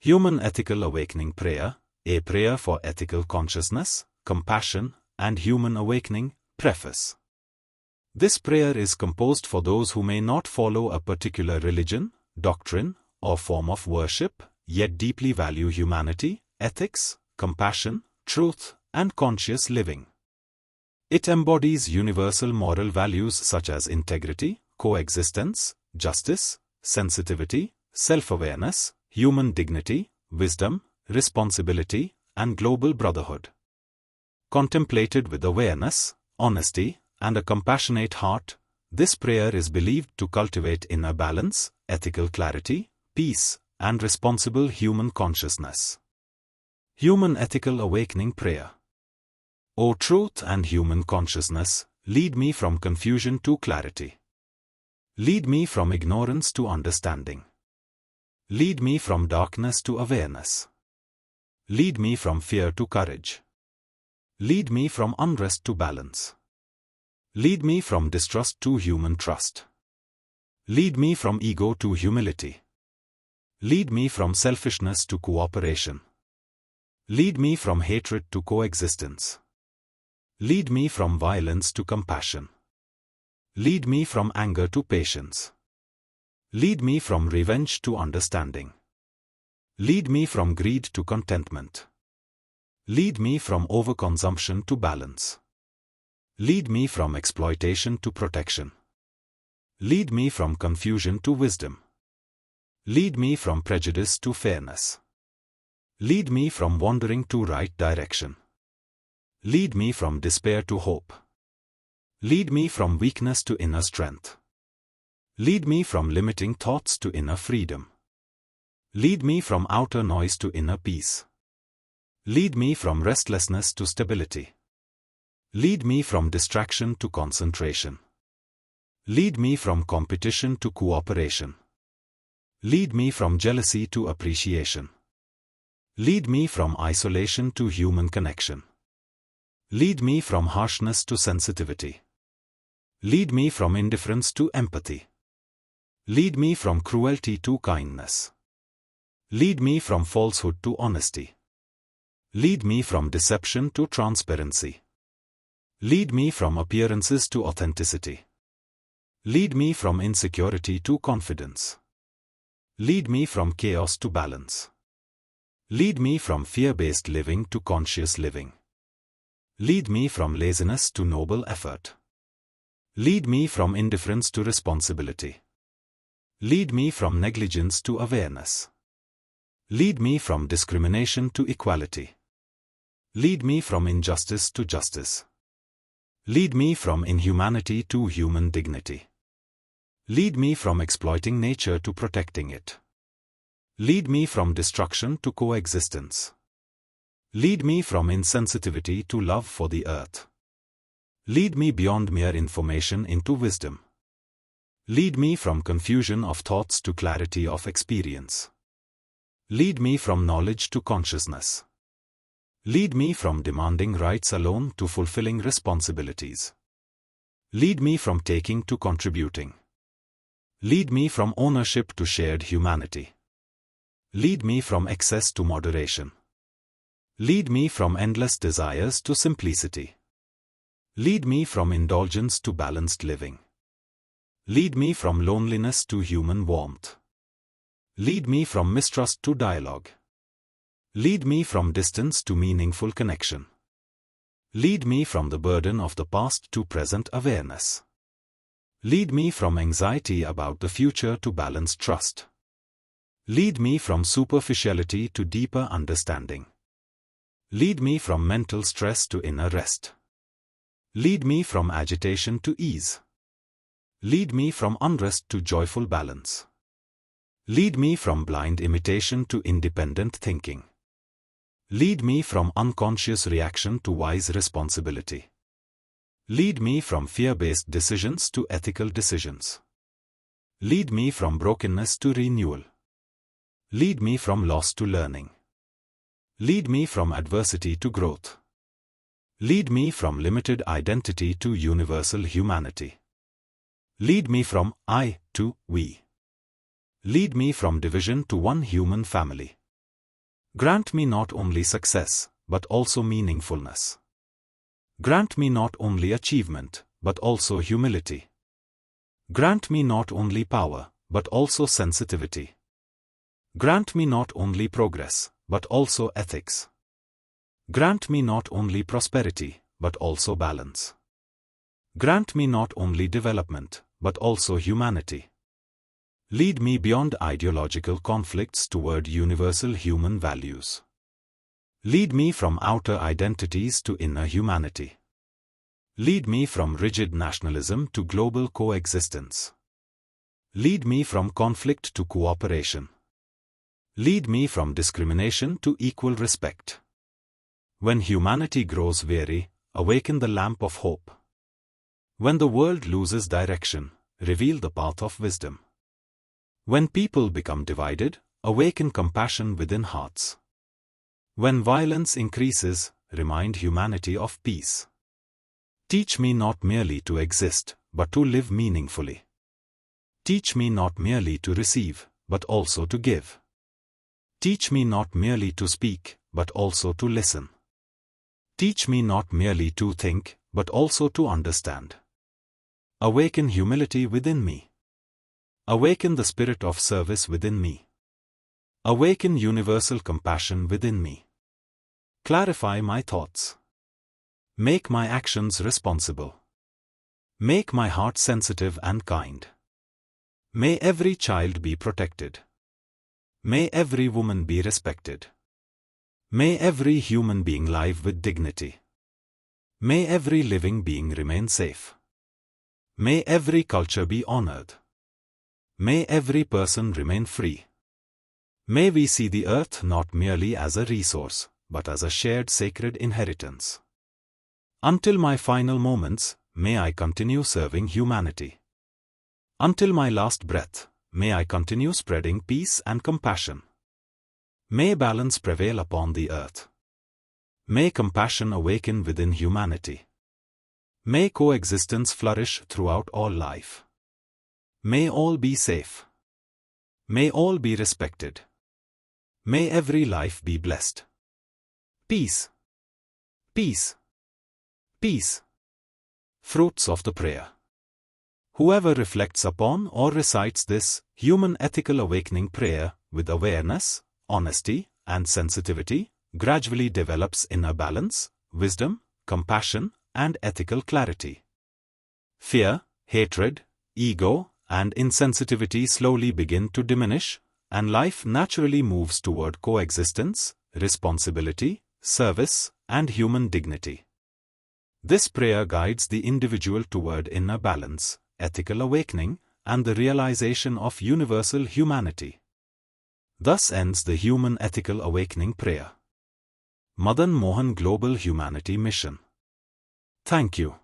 Human Ethical Awakening Prayer, a prayer for ethical consciousness, compassion, and human awakening. Preface. This prayer is composed for those who may not follow a particular religion, doctrine, or form of worship, yet deeply value humanity, ethics, compassion, truth, and conscious living. It embodies universal moral values such as integrity, coexistence, justice, sensitivity, self-awareness, human dignity, wisdom, responsibility, and global brotherhood. Contemplated with awareness, honesty, and a compassionate heart, this prayer is believed to cultivate inner balance, ethical clarity, peace, and responsible human consciousness. Human Ethical Awakening Prayer. O truth and human consciousness, lead me from confusion to clarity. Lead me from ignorance to understanding. Lead me from darkness to awareness. Lead me from fear to courage. Lead me from unrest to balance. Lead me from distrust to human trust. Lead me from ego to humility. Lead me from selfishness to cooperation. Lead me from hatred to coexistence. Lead me from violence to compassion. Lead me from anger to patience. Lead me from revenge to understanding. Lead me from greed to contentment. Lead me from overconsumption to balance. Lead me from exploitation to protection. Lead me from confusion to wisdom. Lead me from prejudice to fairness. Lead me from wandering to right direction. Lead me from despair to hope. Lead me from weakness to inner strength. Lead me from limiting thoughts to inner freedom. Lead me from outer noise to inner peace. Lead me from restlessness to stability. Lead me from distraction to concentration. Lead me from competition to cooperation. Lead me from jealousy to appreciation. Lead me from isolation to human connection. Lead me from harshness to sensitivity. Lead me from indifference to empathy. Lead me from cruelty to kindness. Lead me from falsehood to honesty. Lead me from deception to transparency. Lead me from appearances to authenticity. Lead me from insecurity to confidence. Lead me from chaos to balance. Lead me from fear-based living to conscious living. Lead me from laziness to noble effort. Lead me from indifference to responsibility. Lead me from negligence to awareness. Lead me from discrimination to equality. Lead me from injustice to justice. Lead me from inhumanity to human dignity. Lead me from exploiting nature to protecting it. Lead me from destruction to coexistence. Lead me from insensitivity to love for the earth. Lead me beyond mere information into wisdom. Lead me from confusion of thoughts to clarity of experience. Lead me from knowledge to consciousness. Lead me from demanding rights alone to fulfilling responsibilities. Lead me from taking to contributing. Lead me from ownership to shared humanity. Lead me from excess to moderation. Lead me from endless desires to simplicity. Lead me from indulgence to balanced living. Lead me from loneliness to human warmth. Lead me from mistrust to dialogue. Lead me from distance to meaningful connection. Lead me from the burden of the past to present awareness. Lead me from anxiety about the future to balanced trust. Lead me from superficiality to deeper understanding. Lead me from mental stress to inner rest. Lead me from agitation to ease. Lead me from unrest to joyful balance. Lead me from blind imitation to independent thinking. Lead me from unconscious reaction to wise responsibility. Lead me from fear-based decisions to ethical decisions. Lead me from brokenness to renewal. Lead me from loss to learning. Lead me from adversity to growth. Lead me from limited identity to universal humanity. Lead me from I to we. Lead me from division to one human family. Grant me not only success, but also meaningfulness. Grant me not only achievement, but also humility. Grant me not only power, but also sensitivity. Grant me not only progress, but also ethics. Grant me not only prosperity, but also balance. Grant me not only development, but also humanity. Lead me beyond ideological conflicts toward universal human values. Lead me from outer identities to inner humanity. Lead me from rigid nationalism to global coexistence. Lead me from conflict to cooperation. Lead me from discrimination to equal respect. When humanity grows weary, awaken the lamp of hope. When the world loses direction, reveal the path of wisdom. When people become divided, awaken compassion within hearts. When violence increases, remind humanity of peace. Teach me not merely to exist, but to live meaningfully. Teach me not merely to receive, but also to give. Teach me not merely to speak, but also to listen. Teach me not merely to think, but also to understand. Awaken humility within me. Awaken the spirit of service within me. Awaken universal compassion within me. Clarify my thoughts. Make my actions responsible. Make my heart sensitive and kind. May every child be protected. May every woman be respected. May every human being live with dignity. May every living being remain safe. May every culture be honored. May every person remain free. May we see the earth not merely as a resource, but as a shared sacred inheritance. Until my final moments, may I continue serving humanity. Until my last breath, may I continue spreading peace and compassion. May balance prevail upon the earth. May compassion awaken within humanity. May coexistence flourish throughout all life. May all be safe. May all be respected. May every life be blessed. Peace. Peace. Peace. Fruits of the prayer. Whoever reflects upon or recites this human ethical awakening prayer with awareness, honesty, and sensitivity gradually develops inner balance, wisdom, compassion, and ethical clarity. Fear, hatred, ego, and insensitivity slowly begin to diminish, and life naturally moves toward coexistence, responsibility, service, and human dignity. This prayer guides the individual toward inner balance, ethical awakening, and the realization of universal humanity. Thus ends the Human Ethical Awakening Prayer. Madan Mohan Global Humanity Mission. Thank you.